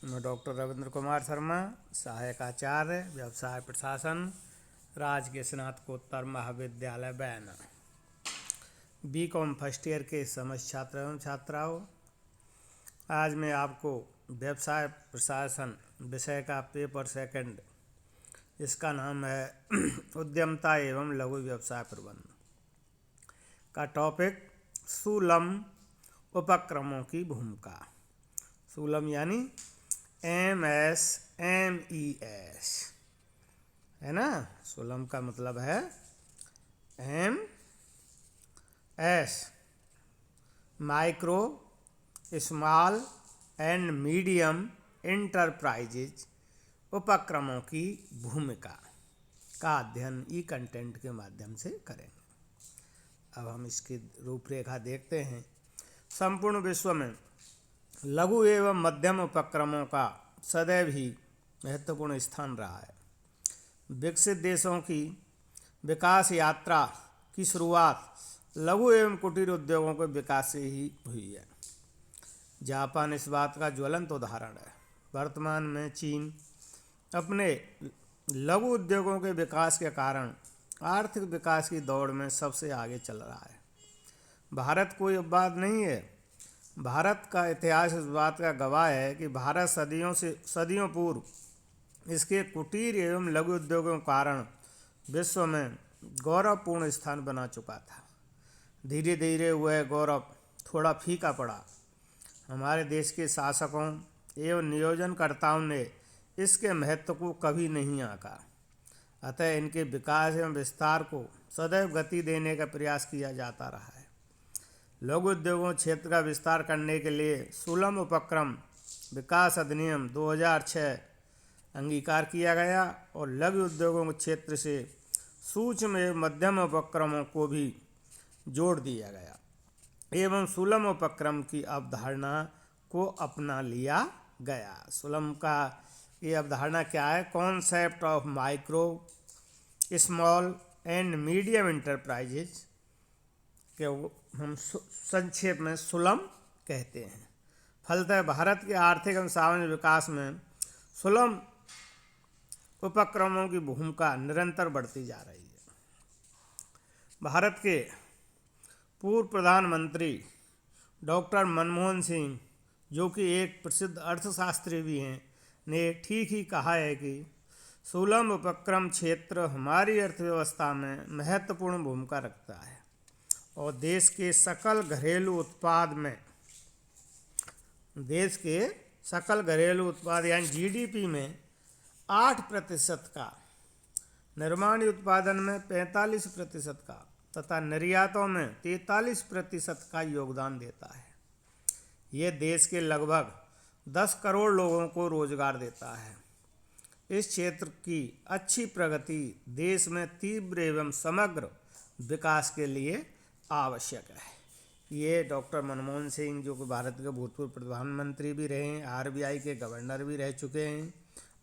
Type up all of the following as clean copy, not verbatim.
मैं डॉक्टर रविंद्र कुमार शर्मा, सहायक आचार्य व्यवसाय प्रशासन, राजकीय स्नातकोत्तर महाविद्यालय बैना। बीकॉम फर्स्ट ईयर के समस्त छात्र एवं छात्राओं, आज मैं आपको व्यवसाय प्रशासन विषय का पेपर सेकंड, इसका नाम है उद्यमता एवं लघु व्यवसाय प्रबंधन का टॉपिक सुलम उपक्रमों की भूमिका। सुलम यानी MES है ना। सुलम का मतलब है MS, micro small and medium enterprises उपक्रमों की भूमिका का अध्ययन ई कंटेंट के माध्यम से करेंगे। अब हम इसकी रूपरेखा देखते हैं। संपूर्ण विश्व में लघु एवं मध्यम उपक्रमों का सदैव ही महत्वपूर्ण स्थान रहा है। विकसित देशों की विकास यात्रा की शुरुआत लघु एवं कुटीर उद्योगों के विकास से ही हुई है। जापान इस बात का ज्वलंत उदाहरण है। वर्तमान में चीन अपने लघु उद्योगों के विकास के कारण आर्थिक विकास की दौड़ में सबसे आगे चल रहा है। भारत कोई अपवाद नहीं है। भारत का इतिहास इस बात का गवाह है कि भारत सदियों पूर्व इसके कुटीर एवं लघु उद्योगों के कारण विश्व में गौरवपूर्ण स्थान बना चुका था। धीरे धीरे वह गौरव थोड़ा फीका पड़ा। हमारे देश के शासकों एवं नियोजनकर्ताओं ने इसके महत्व को कभी नहीं आंका। अतः इनके विकास एवं विस्तार को सदैव गति देने का प्रयास किया जाता रहा है। लघु उद्योगों क्षेत्र का विस्तार करने के लिए सुलम उपक्रम विकास अधिनियम 2006 अंगीकार किया गया और लघु उद्योगों के क्षेत्र से सूक्ष्म एवं मध्यम उपक्रमों को भी जोड़ दिया गया एवं सुलम उपक्रम की अवधारणा को अपना लिया गया। सुलम का ये अवधारणा क्या है? Concept of micro small and medium enterprises के हम संक्षेप में सुलम कहते हैं। फलतः भारत के आर्थिक एवं सामाजिक विकास में सुलम उपक्रमों की भूमिका निरंतर बढ़ती जा रही है। भारत के पूर्व प्रधानमंत्री डॉक्टर मनमोहन सिंह, जो कि एक प्रसिद्ध अर्थशास्त्री भी हैं, ने ठीक ही कहा है कि सुलम उपक्रम क्षेत्र हमारी अर्थव्यवस्था में महत्वपूर्ण भूमिका रखता है और देश के सकल घरेलू उत्पाद यानी GDP में 8% का, निर्माणी उत्पादन में 45% का तथा निर्यातों में 43% का योगदान देता है। ये देश के लगभग 10 करोड़ लोगों को रोजगार देता है। इस क्षेत्र की अच्छी प्रगति देश में तीव्र एवं समग्र विकास के लिए आवश्यक है। ये डॉक्टर मनमोहन सिंह, जो कि भारत के भूतपूर्व प्रधानमंत्री भी रहे हैं, RBI के गवर्नर भी रह चुके हैं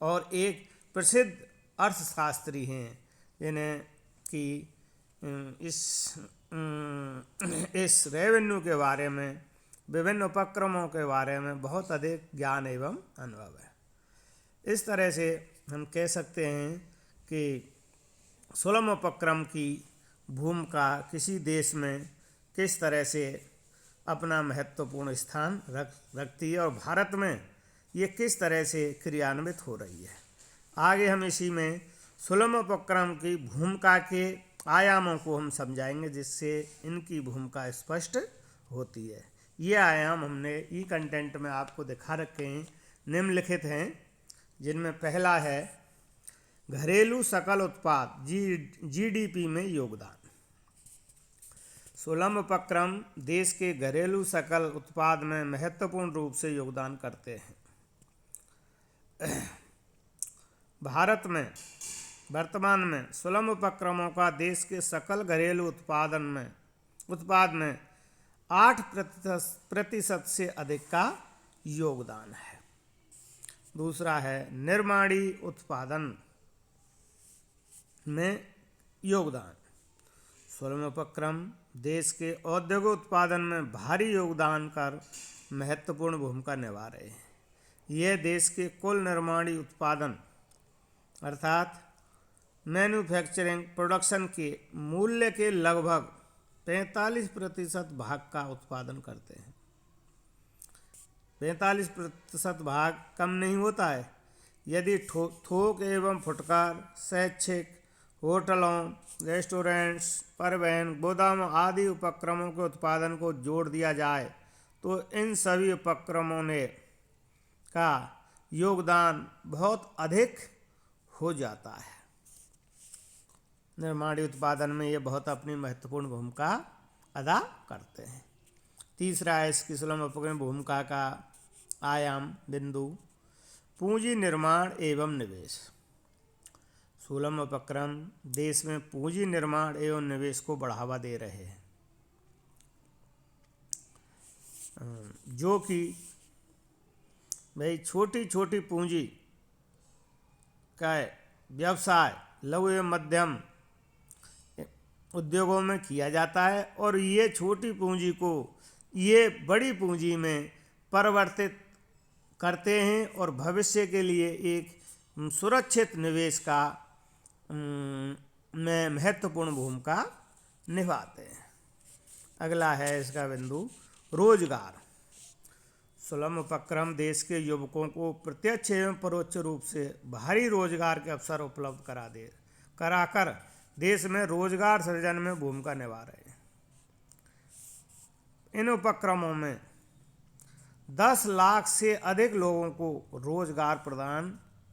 और एक प्रसिद्ध अर्थशास्त्री हैं, जिन्हें कि इस रेवेन्यू के बारे में, विभिन्न उपक्रमों के बारे में बहुत अधिक ज्ञान एवं अनुभव है। इस तरह से हम कह सकते हैं कि सुलम उपक्रम की भूमिका किसी देश में किस तरह से अपना महत्वपूर्ण स्थान रखती है और भारत में ये किस तरह से क्रियान्वित हो रही है। आगे हम इसी में सुलम उपक्रम की भूमिका के आयामों को हम समझाएंगे, जिससे इनकी भूमिका स्पष्ट होती है। ये आयाम हमने ई कंटेंट में आपको दिखा रखे हैं, निम्नलिखित हैं, जिनमें पहला है घरेलू सकल उत्पाद GDP में योगदान। सुलम उपक्रम देश के घरेलू सकल उत्पाद में महत्वपूर्ण रूप से योगदान करते हैं। भारत में वर्तमान में सुलम उपक्रमों का देश के सकल घरेलू उत्पाद में 8% से अधिक का योगदान है। दूसरा है निर्माणी उत्पादन में योगदान। सुलम उपक्रम देश के औद्योगिक उत्पादन में भारी योगदान कर महत्वपूर्ण भूमिका निभा रहे हैं। यह देश के कुल निर्माणी उत्पादन अर्थात मैन्युफैक्चरिंग प्रोडक्शन के मूल्य के लगभग 45% भाग का उत्पादन करते हैं। 45% भाग कम नहीं होता है। यदि थोक एवं फुटकर, शैक्षिक, होटलों, रेस्टोरेंट्स, परिवहन, गोदामों आदि उपक्रमों के उत्पादन को जोड़ दिया जाए तो इन सभी उपक्रमों ने का योगदान बहुत अधिक हो जाता है। निर्माणी उत्पादन में ये बहुत अपनी महत्वपूर्ण भूमिका अदा करते हैं। तीसरा है इसकी सुलभ उपक्रम भूमिका का आयाम बिंदु पूंजी निर्माण एवं निवेश। सुलभ उपक्रम देश में पूंजी निर्माण एवं निवेश को बढ़ावा दे रहे हैं, जो कि भाई छोटी छोटी पूंजी का व्यवसाय लघु एवं मध्यम उद्योगों में किया जाता है और ये छोटी पूंजी को ये बड़ी पूंजी में परिवर्तित करते हैं और भविष्य के लिए एक सुरक्षित निवेश का में महत्वपूर्ण भूमिका निभाते हैं। अगला है इसका बिंदु रोजगार। सुलभ उपक्रम देश के युवकों को प्रत्यक्ष एवं परोक्ष रूप से भारी रोजगार के अवसर उपलब्ध कराकर देश में रोजगार सृजन में भूमिका निभा रहे हैं। इन उपक्रमों में 10 लाख से अधिक लोगों को रोजगार प्रदान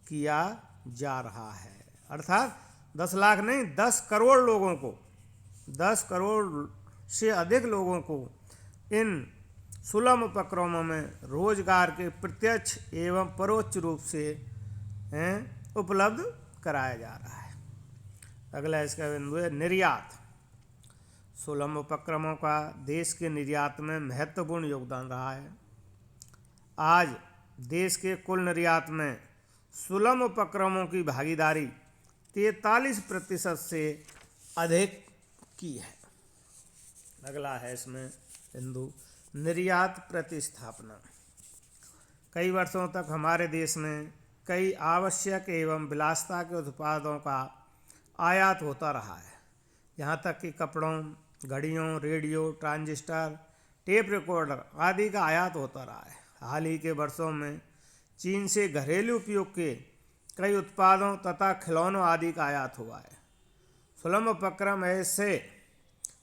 किया जा रहा है, अर्थात 10 लाख नहीं 10 करोड़ लोगों को, 10 करोड़ से अधिक लोगों को इन सुलभ उपक्रमों में रोजगार के प्रत्यक्ष एवं परोक्ष रूप से उपलब्ध कराया जा रहा है। अगला इसका बिंदु है निर्यात। सुलभ उपक्रमों का देश के निर्यात में महत्वपूर्ण योगदान रहा है। आज देश के कुल निर्यात में सुलभ उपक्रमों की भागीदारी 43% से अधिक की है। अगला है इसमें बिंदु निर्यात प्रतिस्थापना। कई वर्षों तक हमारे देश में कई आवश्यक एवं विलासिता के उत्पादों का आयात होता रहा है। यहाँ तक कि कपड़ों, घड़ियों, रेडियो, ट्रांजिस्टर, टेप रिकॉर्डर आदि का आयात होता रहा है। हाल ही के वर्षों में चीन से घरेलू उपयोग के कई उत्पादों तथा खिलौनों आदि का आयात हुआ है। सुलभ उपक्रम ऐसे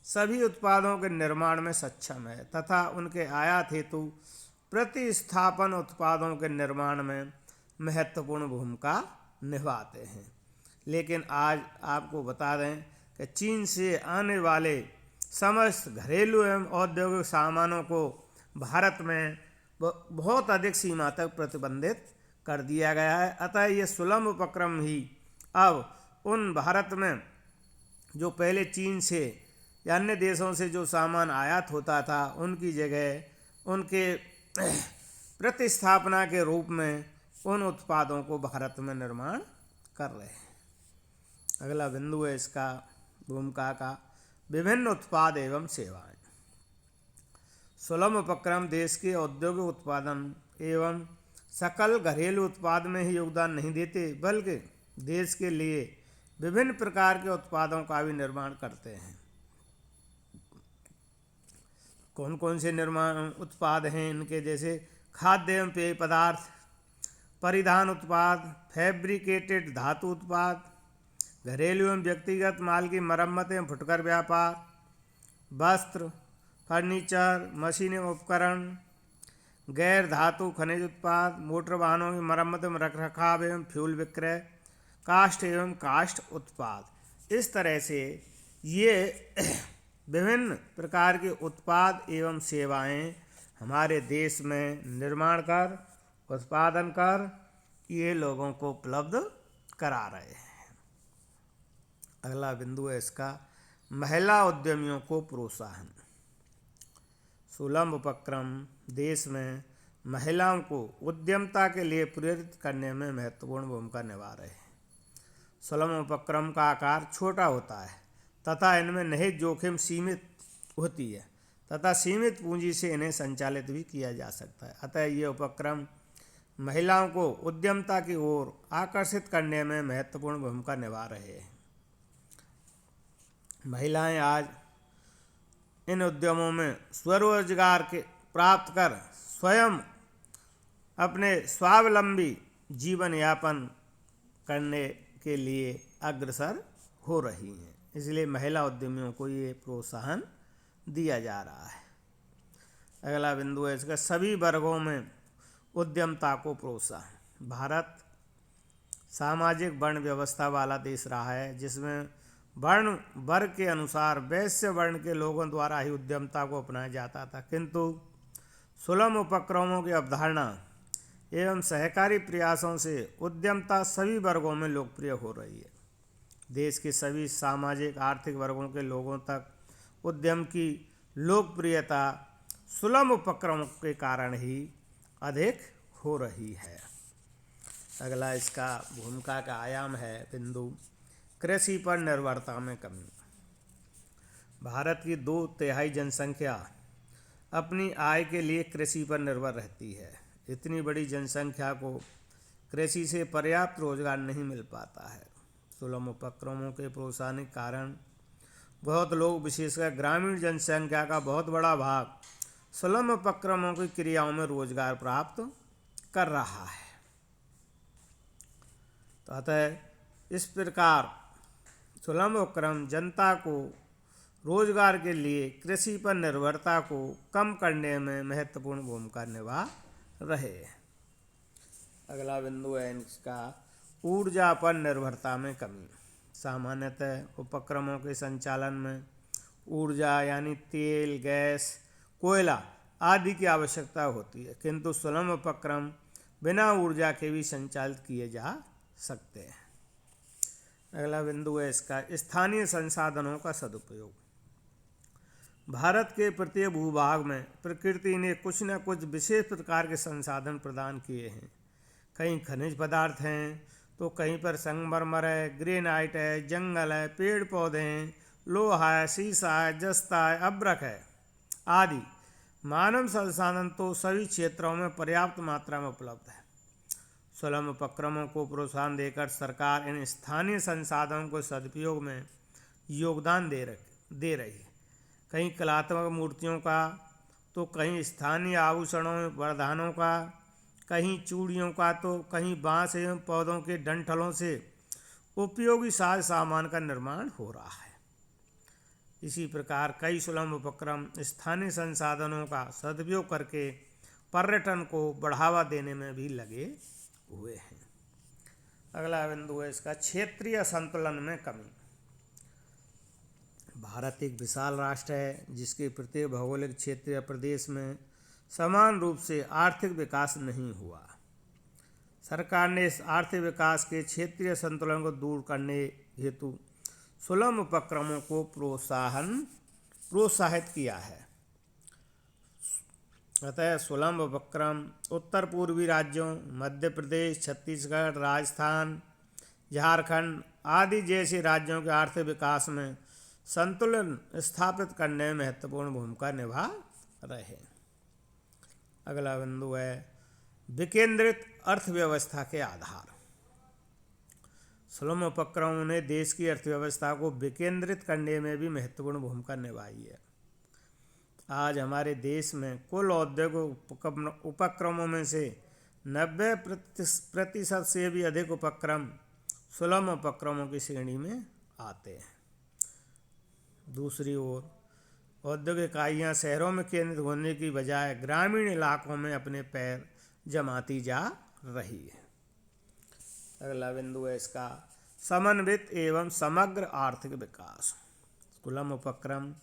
सभी उत्पादों के निर्माण में सक्षम है तथा उनके आयात हेतु प्रतिस्थापन उत्पादों के निर्माण में महत्वपूर्ण भूमिका निभाते हैं। लेकिन आज आपको बता दें कि चीन से आने वाले समस्त घरेलू एवं औद्योगिक सामानों को भारत में बहुत अधिक सीमा तक प्रतिबंधित कर दिया गया है। अतः ये सुलभ उपक्रम ही अब उन भारत में जो पहले चीन से या अन्य देशों से जो सामान आयात होता था उनकी जगह उनके प्रतिस्थापना के रूप में उन उत्पादों को भारत में निर्माण कर रहे हैं। अगला बिंदु है इसका भूमिका का विभिन्न उत्पाद एवं सेवाएं। सुलभ उपक्रम देश के औद्योगिक उत्पादन एवं सकल घरेलू उत्पाद में ही योगदान नहीं देते बल्कि देश के लिए विभिन्न प्रकार के उत्पादों का भी निर्माण करते हैं। कौन कौन से निर्माण उत्पाद हैं इनके, जैसे खाद्य एवं पेय पदार्थ, परिधान उत्पाद, फैब्रिकेटेड धातु उत्पाद, घरेलू एवं व्यक्तिगत माल की मरम्मत एवं फुटकर व्यापार, वस्त्र, फर्नीचर, मशीन एवं उपकरण, गैर धातु खनिज उत्पाद, मोटर वाहनों की मरम्मत एवं रखरखाव एवं फ्यूल विक्रय, काष्ठ एवं काष्ठ उत्पाद। इस तरह से ये विभिन्न प्रकार के उत्पाद एवं सेवाएं हमारे देश में निर्माण कर, उत्पादन कर ये लोगों को उपलब्ध करा रहे हैं। अगला बिंदु है इसका महिला उद्यमियों को प्रोत्साहन। सुलभ उपक्रम देश में महिलाओं को उद्यमता के लिए प्रेरित करने में महत्वपूर्ण भूमिका निभा रहे हैं। सुलभ उपक्रम का आकार छोटा होता है तथा इनमें निहित जोखिम सीमित होती है तथा सीमित पूंजी से इन्हें संचालित भी किया जा सकता है। अतः ये उपक्रम महिलाओं को उद्यमता की ओर आकर्षित करने में महत्वपूर्ण भूमिका निभा रहे हैं। महिलाएं आज इन उद्यमों में स्वरोजगार के प्राप्त कर स्वयं अपने स्वावलंबी जीवन यापन करने के लिए अग्रसर हो रही हैं। इसलिए महिला उद्यमियों को ये प्रोत्साहन दिया जा रहा है। अगला बिंदु है इसका सभी वर्गों में उद्यमता को प्रोत्साहन। भारत सामाजिक वर्ण व्यवस्था वाला देश रहा है, जिसमें वर्ण वर्ग के अनुसार वैश्य वर्ण के लोगों द्वारा ही उद्यमता को अपनाया जाता था, किंतु सुलभ उपक्रमों की अवधारणा एवं सहकारी प्रयासों से उद्यमता सभी वर्गों में लोकप्रिय हो रही है। देश के सभी सामाजिक आर्थिक वर्गों के लोगों तक उद्यम की लोकप्रियता सुलभ उपक्रमों के कारण ही अधिक हो रही है। अगला इसका भूमिका का आयाम है बिंदु कृषि पर निर्भरता में कमी। भारत की 2/3 जनसंख्या अपनी आय के लिए कृषि पर निर्भर रहती है। इतनी बड़ी जनसंख्या को कृषि से पर्याप्त रोजगार नहीं मिल पाता है। सुलभ उपक्रमों के प्रोत्साहन के कारण बहुत लोग, विशेषकर ग्रामीण जनसंख्या का बहुत बड़ा भाग, सुलभ उपक्रमों की क्रियाओं में रोजगार प्राप्त कर रहा है। तो अतः इस प्रकार सुलभ उपक्रम जनता को रोजगार के लिए कृषि पर निर्भरता को कम करने में महत्वपूर्ण भूमिका निभा रहे हैं। अगला बिंदु है इसका ऊर्जा पर निर्भरता में कमी। सामान्यतः उपक्रमों के संचालन में ऊर्जा यानी तेल, गैस, कोयला आदि की आवश्यकता होती है, किंतु सुलभ उपक्रम बिना ऊर्जा के भी संचालित किए जा सकते हैं। अगला बिंदु है इसका स्थानीय संसाधनों का सदुपयोग। भारत के प्रत्येक भूभाग में प्रकृति ने कुछ न कुछ विशेष प्रकार के संसाधन प्रदान किए हैं। कहीं खनिज पदार्थ हैं, तो कहीं पर संगमरमर है, ग्रेनाइट है, जंगल है, पेड़ पौधे हैं, लोहा है, शीशा है, जस्ता है, अभ्रक है आदि। मानव संसाधन तो सभी क्षेत्रों में पर्याप्त मात्रा में उपलब्ध है। सुलभ उपक्रमों को प्रोत्साहन देकर सरकार इन स्थानीय संसाधनों के सदुपयोग में योगदान दे रही है। कहीं कलात्मक मूर्तियों का, तो कहीं स्थानीय आभूषणों वरदानों का, कहीं चूड़ियों का, तो कहीं बांस एवं पौधों के डंठलों से उपयोगी साज सामान का निर्माण हो रहा है। इसी प्रकार कई सुलभ उपक्रम स्थानीय संसाधनों का सदुपयोग करके पर्यटन को बढ़ावा देने में भी लगे हुए हैं। अगला बिंदु है इसका क्षेत्रीय संतुलन में कमी। भारत एक विशाल राष्ट्र है, जिसके प्रत्येक भौगोलिक क्षेत्र या प्रदेश में समान रूप से आर्थिक विकास नहीं हुआ। सरकार ने इस आर्थिक विकास के क्षेत्रीय संतुलन को दूर करने हेतु सुलभ उपक्रमों को प्रोत्साहित किया है। अतः सुलभ उपक्रम उत्तर पूर्वी राज्यों मध्य प्रदेश, छत्तीसगढ़, राजस्थान, झारखंड आदि जैसे राज्यों के आर्थिक विकास में संतुलन स्थापित करने में महत्वपूर्ण भूमिका निभा रहे हैं। अगला बिंदु है विकेंद्रित अर्थव्यवस्था के आधार। सुलभ उपक्रमों ने देश की अर्थव्यवस्था को विकेंद्रित करने में भी महत्वपूर्ण भूमिका निभाई है। आज हमारे देश में कुल औद्योगिक उपक्रमों में से 90% से भी अधिक उपक्रम सुलभ उपक्रमों की श्रेणी में आते हैं। दूसरी ओर औद्योगिक इकाइयाँ शहरों में केंद्रित होने की बजाय ग्रामीण इलाकों में अपने पैर जमाती जा रही है। अगला बिंदु है इसका समन्वित एवं समग्र आर्थिक विकास। सुलभ उपक्रम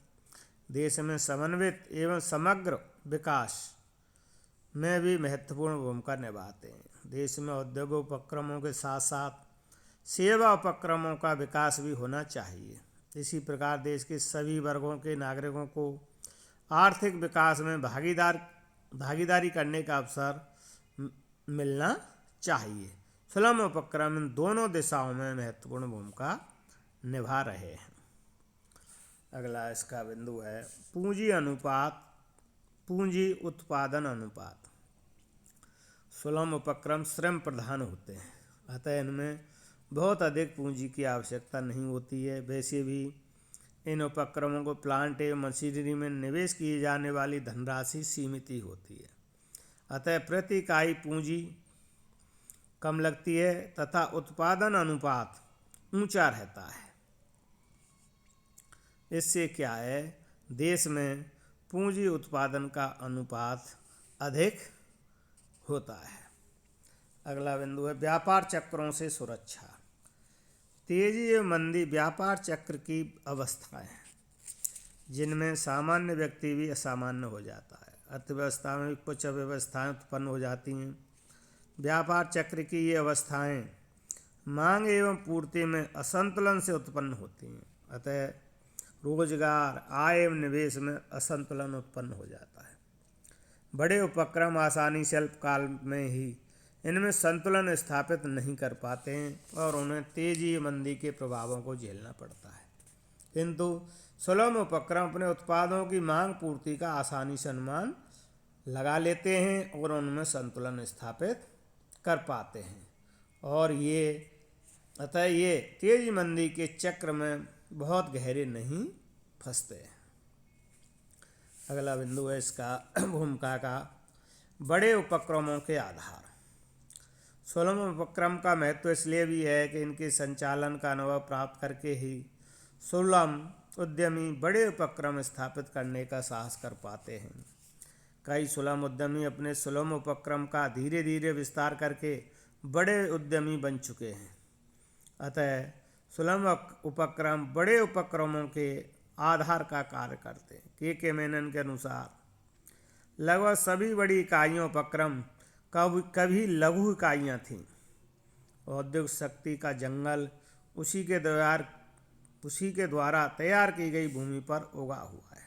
देश में समन्वित एवं समग्र विकास में भी महत्वपूर्ण भूमिका निभाते हैं। देश में औद्योगिक उपक्रमों के साथ साथ सेवा उपक्रमों का विकास भी होना चाहिए। इसी प्रकार देश के सभी वर्गों के नागरिकों को आर्थिक विकास में भागीदारी करने का अवसर मिलना चाहिए। सुलभ उपक्रम इन दोनों दिशाओं में महत्वपूर्ण भूमिका निभा रहे हैं। अगला इसका बिंदु है पूंजी उत्पादन अनुपात। सुलभ उपक्रम श्रम प्रधान होते हैं, अतः इनमें बहुत अधिक पूंजी की आवश्यकता नहीं होती है। वैसे भी इन उपक्रमों को प्लांट एवं मशीनरी में निवेश किए जाने वाली धनराशि सीमित ही होती है, अतः प्रति इकाई पूंजी कम लगती है तथा उत्पादन अनुपात ऊंचा रहता है। इससे क्या है, देश में पूंजी उत्पादन का अनुपात अधिक होता है। अगला बिंदु है व्यापार चक्रों से सुरक्षा। तेजी एवं मंदी व्यापार चक्र की अवस्थाएं हैं जिनमें सामान्य व्यक्ति भी असामान्य हो जाता है। अर्थव्यवस्था में कुछ अव्यवस्थाएं उत्पन्न हो जाती हैं। व्यापार चक्र की ये अवस्थाएं मांग एवं पूर्ति में असंतुलन से उत्पन्न होती हैं, अतः रोजगार, आय एवं निवेश में असंतुलन उत्पन्न हो जाता है। बड़े उपक्रम आसानी से अल्पकाल में ही इनमें संतुलन स्थापित नहीं कर पाते हैं और उन्हें तेजी मंदी के प्रभावों को झेलना पड़ता है, किंतु सुलभ उपक्रम अपने उत्पादों की मांग पूर्ति का आसानी से अनुमान लगा लेते हैं और उनमें संतुलन स्थापित कर पाते हैं और अतः ये तेजी मंदी के चक्र में बहुत गहरे नहीं फंसते। अगला बिंदु है इसका भूमिका का बड़े उपक्रमों के आधार। सुलभ उपक्रम का महत्व इसलिए भी है कि इनके संचालन का अनुभव प्राप्त करके ही सुलभ उद्यमी बड़े उपक्रम स्थापित करने का साहस कर पाते हैं। कई सुलभ उद्यमी अपने सुलभ उपक्रम का धीरे धीरे विस्तार करके बड़े उद्यमी बन चुके हैं, अतः सुलभ उपक्रम बड़े उपक्रमों के आधार का कार्य करते हैं। के मेनन के अनुसार लगभग सभी बड़ी इकाइयों उपक्रम कभी लघु इकाइयाँ थीं। औद्योगिक शक्ति का जंगल उसी के द्वारा तैयार की गई भूमि पर उगा हुआ है।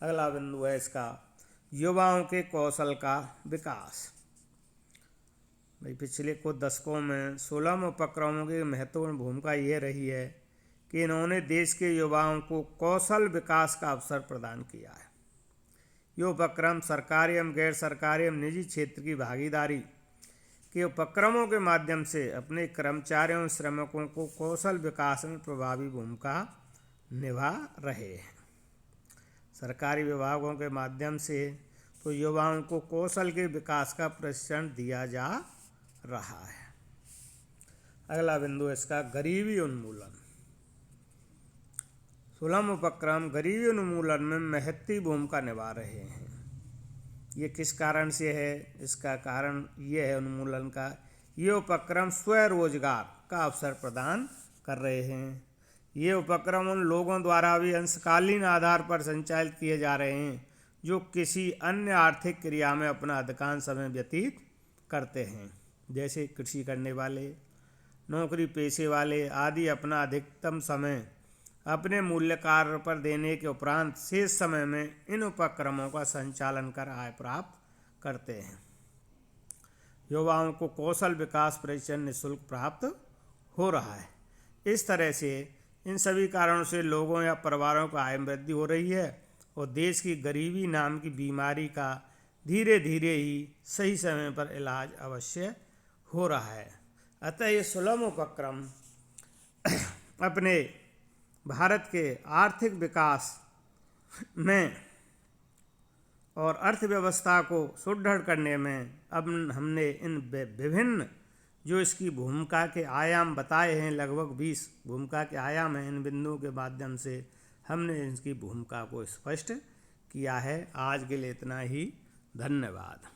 अगला बिंदु है इसका युवाओं के कौशल का विकास। भाई पिछले कुछ दशकों में सुलभ उपक्रमों की महत्वपूर्ण भूमिका यह रही है कि इन्होंने देश के युवाओं को कौशल विकास का अवसर प्रदान किया है। ये उपक्रम सरकारी एवं गैर सरकारी एवं निजी क्षेत्र की भागीदारी के उपक्रमों के माध्यम से अपने कर्मचारियों एवं श्रमिकों को कौशल विकास में प्रभावी भूमिका निभा रहे हैं। सरकारी विभागों के माध्यम से तो युवाओं को कौशल के विकास का प्रशिक्षण दिया जा रहा है। अगला बिंदु इसका गरीबी उन्मूलन। सुलभ उपक्रम गरीबी उन्मूलन में महत्वपूर्ण भूमिका निभा रहे हैं। ये किस कारण से है? इसका कारण ये है उन्मूलन का, ये उपक्रम स्वरोजगार का अवसर प्रदान कर रहे हैं। ये उपक्रम उन लोगों द्वारा भी अंशकालीन आधार पर संचालित किए जा रहे हैं जो किसी अन्य आर्थिक क्रिया में अपना अधिकांश समय व्यतीत करते हैं, जैसे कृषि करने वाले, नौकरी पेशे वाले आदि अपना अधिकतम समय अपने मूल्य कार्य पर देने के उपरांत शेष समय में इन उपक्रमों का संचालन कर आय प्राप्त करते हैं। युवाओं को कौशल विकास प्रशिक्षण निःशुल्क प्राप्त हो रहा है। इस तरह से इन सभी कारणों से लोगों या परिवारों का आय में वृद्धि हो रही है और देश की गरीबी नाम की बीमारी का धीरे धीरे ही सही समय पर इलाज अवश्य हो रहा है। अतः ये सुलभ उपक्रम अपने भारत के आर्थिक विकास में और अर्थव्यवस्था को सुदृढ़ करने में अब हमने इन विभिन्न जो इसकी भूमिका के आयाम बताए हैं, लगभग 20 भूमिका के आयाम हैं, इन बिंदुओं के माध्यम से हमने इसकी भूमिका को स्पष्ट किया है। आज के लिए इतना ही। धन्यवाद।